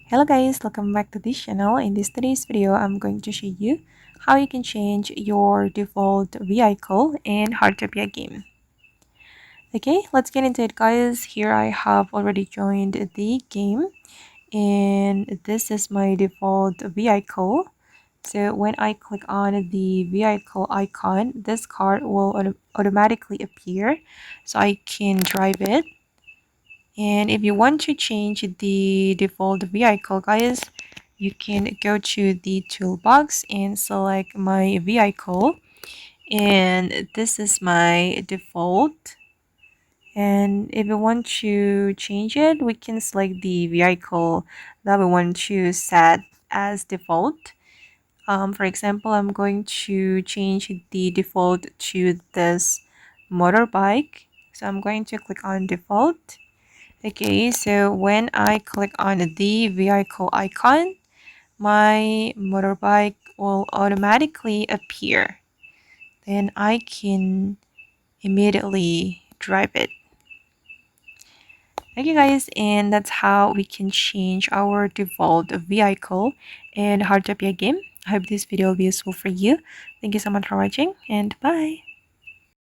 Hello guys, welcome back to this channel. In this today's video, I'm going to show you how you can change your default vehicle in Heartopia game. Okay, let's get into it guys. Here I have already joined the game and this is my default vehicle. So when I click on the vehicle icon, this car will automatically appear so I can drive it. And if you want to change the default vehicle guys, you can go to the toolbox and select my vehicle, and this is my default. And if we want to change it, we can select the vehicle that we want to set as default. For example, I'm going to change the default to this motorbike, so I'm going to click on default. Okay, so when I click on the vehicle icon, my motorbike will automatically appear. Then I can immediately drive it. Okay guys, and that's how we can change our default vehicle in Heartopia game. I hope this video will be useful for you. Thank you so much for watching and bye.